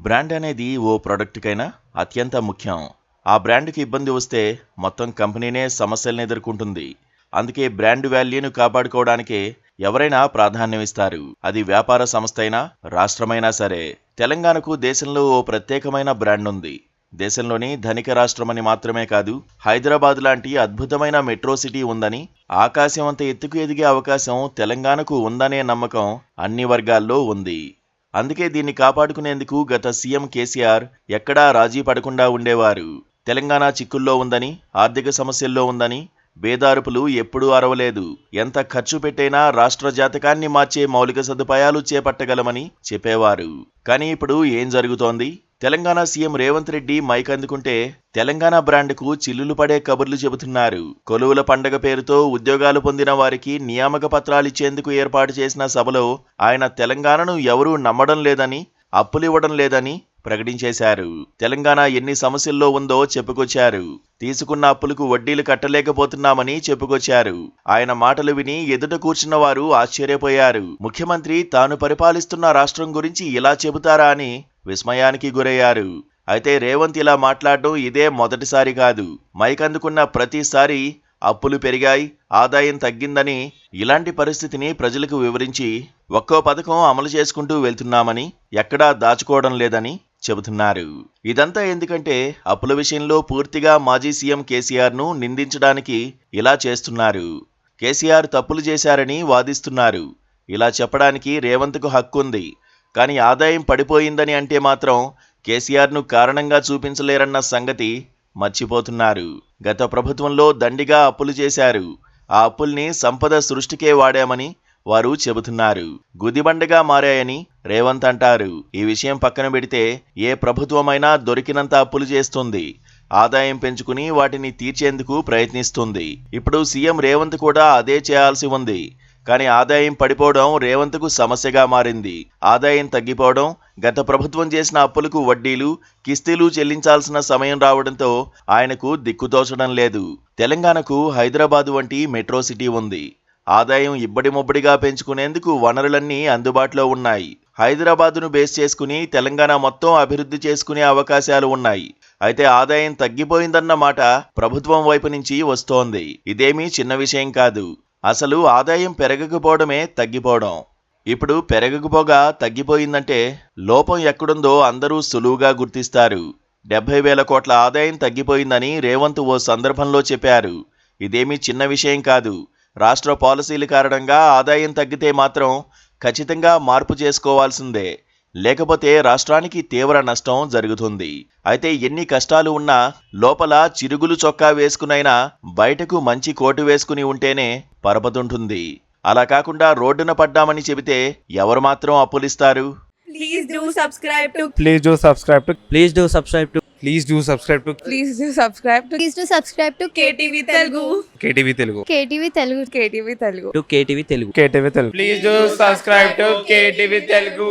Brand అనేది ఓ ప్రొడక్ట్కైనా అత్యంత ముఖ్యం. ఆ బ్రాండ్కి ఇబ్బంది వస్తే మొత్తం కంపెనీనే సమస్యలను ఎదుర్కొంటుంది. అందుకే బ్రాండ్ వాల్యూను కాపాడుకోవడానికే ఎవరైనా ప్రాధాన్యం ఇస్తారు. అది వ్యాపార సంస్థ అయినా రాష్ట్రమైనా సరే. తెలంగాణకు దేశంలో ఓ ప్రత్యేకమైన బ్రాండ్ ఉంది. దేశంలోని ధనిక రాష్ట్రమని మాత్రమే కాదు, హైదరాబాద్ లాంటి అద్భుతమైన మెట్రో సిటీ ఉందని, ఆకాశం అంత ఎత్తుకు ఎదిగే అవకాశం తెలంగాణకు ఉందనే నమ్మకం అన్ని వర్గాల్లో ఉంది. అందుకే దీన్ని కాపాడుకునేందుకు గత సీఎం కేసీఆర్ ఎక్కడా రాజీ పడకుండా ఉండేవారు. తెలంగాణ చిక్కుల్లో ఉందని, ఆర్థిక సమస్యల్లో ఉందని బేదారుపులు ఎప్పుడూ అరవలేదు. ఎంత ఖర్చు పెట్టైనా రాష్ట్ర జాతకాన్ని మార్చే మౌలిక సదుపాయాలు చేపట్టగలమని చెప్పేవారు. కానీ ఇప్పుడు ఏం జరుగుతోంది? తెలంగాణ సీఎం రేవంత్ రెడ్డి మైక్ అందుకుంటే తెలంగాణ బ్రాండ్కు చిల్లులు పడే కబుర్లు చెబుతున్నారు. కొలువుల పండగ పేరుతో ఉద్యోగాలు పొందిన వారికి నియామక పత్రాలిచ్చేందుకు ఏర్పాటు చేసిన సభలో ఆయన తెలంగాణను ఎవరూ నమ్మడం లేదని, అప్పులివ్వడం లేదని ప్రకటించేశారు. తెలంగాణ ఎన్ని సమస్యల్లో ఉందో చెప్పుకొచ్చారు. తీసుకున్న అప్పులకు వడ్డీలు కట్టలేకపోతున్నామని చెప్పుకొచ్చారు. ఆయన మాటలు విని ఎదుట కూర్చున్న వారు ఆశ్చర్యపోయారు. ముఖ్యమంత్రి తాను పరిపాలిస్తున్న రాష్ట్రం గురించి ఇలా చెబుతారా అని విస్మయానికి గురయ్యారు. అయితే రేవంత్ ఇలా మాట్లాడడం ఇదే మొదటిసారి కాదు. మైక్ అందుకున్న ప్రతిసారి అప్పులు పెరిగాయి, ఆదాయం తగ్గిందని, ఇలాంటి పరిస్థితిని ప్రజలకు వివరించి ఒక్కో పథకం అమలు చేసుకుంటూ వెళ్తున్నామని, ఎక్కడా దాచుకోవడం లేదని చెబుతున్నారు. ఇదంతా ఎందుకంటే అప్పుల విషయంలో పూర్తిగా మాజీ సీఎం కేసీఆర్ను నిందించడానికి ఇలా చేస్తున్నారు. కేసీఆర్ తప్పులు చేశారని వాదిస్తున్నారు. ఇలా చెప్పడానికి రేవంత్కు హక్కుంది. కానీ ఆదాయం పడిపోయిందని అంటే మాత్రం కేసీఆర్ను కారణంగా చూపించలేరన్న సంగతి మర్చిపోతున్నారు. గత ప్రభుత్వంలో దండిగా అప్పులు చేశారు. ఆ అప్పుల్ని సంపద సృష్టికే వాడామని వారు చెబుతున్నారు. గుదిబండగా మారాయని రేవంత్ అంటారు. ఈ విషయం పక్కన పెడితే ఏ ప్రభుత్వమైనా దొరికినంత అప్పులు చేస్తుంది. ఆదాయం పెంచుకుని వాటిని తీర్చేందుకు ప్రయత్నిస్తుంది. ఇప్పుడు సీఎం రేవంత్ కూడా అదే చేయాల్సి ఉంది. కానీ ఆదాయం పడిపోవడం రేవంత్కు సమస్యగా మారింది. ఆదాయం తగ్గిపోవడం, గత ప్రభుత్వం చేసిన అప్పులకు వడ్డీలు, కిస్తీలు చెల్లించాల్సిన సమయం రావడంతో ఆయనకు దిక్కుతోచడం లేదు. తెలంగాణకు హైదరాబాదు వంటి మెట్రో సిటీ ఉంది. ఆదాయం ఇబ్బడి ముబ్బడిగా పెంచుకునేందుకు వనరులన్నీ అందుబాటులో ఉన్నాయి. హైదరాబాదును బేస్ చేసుకుని తెలంగాణ మొత్తం అభివృద్ధి చేసుకునే అవకాశాలు ఉన్నాయి. అయితే ఆదాయం తగ్గిపోయిందన్న మాట ప్రభుత్వం వైపు నుంచి వస్తోంది. ఇదేమీ చిన్న విషయం కాదు. అసలు ఆదాయం పెరగకపోవడమే తగ్గిపోవడం. ఇప్పుడు పెరగకపోగా తగ్గిపోయిందంటే లోపం ఎక్కడుందో అందరూ సులువుగా గుర్తిస్తారు. 70,000 కోట్ల ఆదాయం తగ్గిపోయిందని రేవంత్ ఓ సందర్భంలో చెప్పారు. ఇదేమీ చిన్న విషయం కాదు. రాష్ట్ర పాలసీల కారణంగా ఆదాయం తగ్గితే మాత్రం ఖచ్చితంగా మార్పు చేసుకోవాల్సిందే. లేకపోతే రాష్ట్రానికి తీవ్ర నష్టం జరుగుతుంది. అయితే ఎన్ని కష్టాలు ఉన్నా లోపల చిరుగులు చొక్కా వేసుకునైనా బయటకు మంచి కోటు వేసుకుని ఉంటేనే పరపతుంటుంది. అలా కాకుండా రోడ్డున పడ్డామని చెబితే ఎవరు మాత్రం అప్పులిస్తారు? Please do subscribe to Please do subscribe to Please do subscribe to Please do subscribe to Please do subscribe to Please do subscribe to KTV Telugu. KTV Telugu. KTV Telugu. KTV Telugu. KTV Telugu. KTV Telugu. Please do subscribe to KTV Telugu.